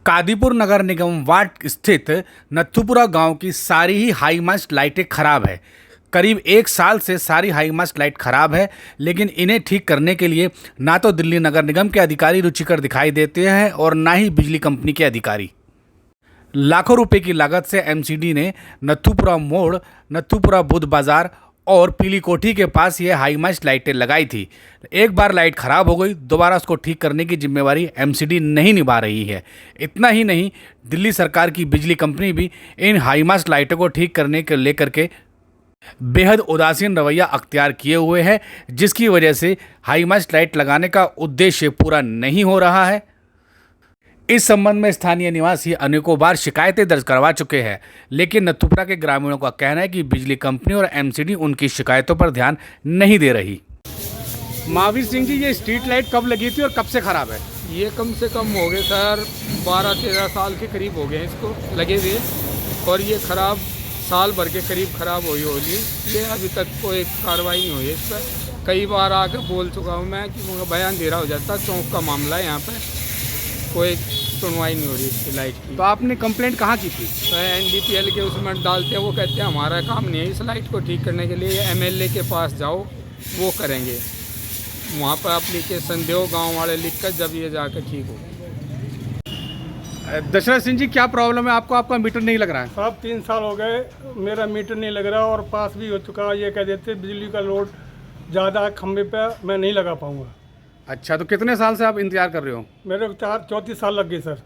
कादीपुर नगर निगम ward स्थित नथुपुरा गांव की सारी ही हाई मास्ट लाइटें खराब है। करीब 1 साल से सारी हाई मास्ट लाइट खराब है, लेकिन इन्हें ठीक करने के लिए ना तो दिल्ली नगर निगम के अधिकारी रुचिकर दिखाई देते हैं और ना ही बिजली कंपनी के अधिकारी। लाखों रुपए की लागत से एमसीडी ने नथुपुरा मोड़, नथुपुरा बुद्ध बाजार और पीली कोठी के पास ये हाई मास्ट लाइटें लगाई थी। एक बार लाइट खराब हो गई, दोबारा उसको ठीक करने की जिम्मेवारी एमसीडी नहीं निभा रही है। इतना ही नहीं, दिल्ली सरकार की बिजली कंपनी भी इन हाई मास्ट लाइटों को ठीक करने के लेकर के बेहद उदासीन रवैया अख्तियार किए हुए है, जिसकी वजह से हाई मास्ट लाइट लगाने का उद्देश्य पूरा नहीं हो रहा है। इस संबंध में स्थानीय निवासी अनेकों बार शिकायतें दर्ज करवा चुके हैं, लेकिन नथुपुरा के ग्रामीणों का कहना है कि बिजली कंपनी और एमसीडी उनकी शिकायतों पर ध्यान नहीं दे रही। महावीर सिंह जी, ये स्ट्रीट लाइट कब लगी थी और कब से खराब है? ये कम से कम हो गए सर 12-13 साल के करीब हो गए हैं इसको लगे हुए, और ये ख़राब साल भर के करीब ख़राब हुई होगी। ये अभी तक कोई कार्रवाई नहीं हुई है इस पर। कई बार आकर बोल चुका हूँ मैं कि मुझे बयान दे रहा हो जाता, चौक का मामला है यहाँ पर, कोई सुनवाई नहीं हो रही इसकी लाइट की। तो आपने कंप्लेंट कहाँ की थी? तो NDPL के उसमें डालते हैं, वो कहते हैं हमारा काम नहीं है इस लाइट को ठीक करने के लिए, MLA के पास जाओ वो करेंगे। वहाँ पर एप्लीकेशन दो गांव वाले लिख कर, जब ये जाकर ठीक हो। दशरथ सिंह जी, क्या प्रॉब्लम है आपको? आपका मीटर नहीं लग रहा है? साहब 3 साल हो गए मेरा मीटर नहीं लग रहा और पास भी हो चुका। ये कह देते बिजली का लोड ज़्यादा खंभे पे मैं नहीं लगा पाऊँगा। अच्छा, तो कितने साल से आप इंतजार कर रहे हो? मेरे को 34 साल लग गए सर।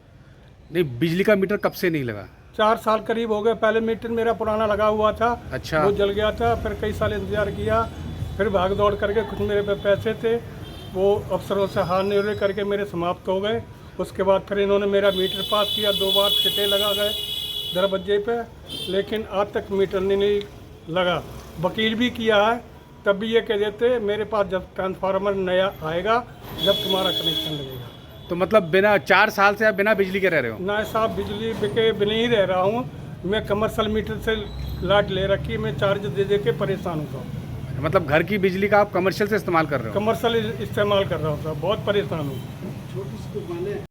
नहीं, बिजली का मीटर कब से नहीं लगा? 4 साल करीब हो गए। पहले मीटर मेरा पुराना लगा हुआ था। अच्छा। वो जल गया था, फिर कई साल इंतजार किया, फिर भाग दौड़ करके कुछ मेरे पे पैसे थे वो अफसरों से हार निर्णय करके मेरे समाप्त हो गए। उसके बाद फिर इन्होंने मेरा मीटर पास किया, 2 बार सिटे लगा गए दरवाजे पे, लेकिन आज तक मीटर नहीं लगा। वकील भी किया है, तब भी ये कह देते मेरे पास जब ट्रांसफार्मर नया आएगा जब तुम्हारा कनेक्शन लगेगा। तो मतलब बिना 4 साल से आप बिना बिजली के रह रहे हो? ना साहब, बिजली के बिना ही रह रहा हूँ मैं। कमर्शियल मीटर से लाइट ले रखी, मैं चार्ज दे के परेशान होता हूँ। मतलब घर की बिजली का आप कमर्शियल से इस्तेमाल कर रहे हो? कमर्शियल इस्तेमाल कर रहा हूँ साहब, बहुत परेशान हूँ।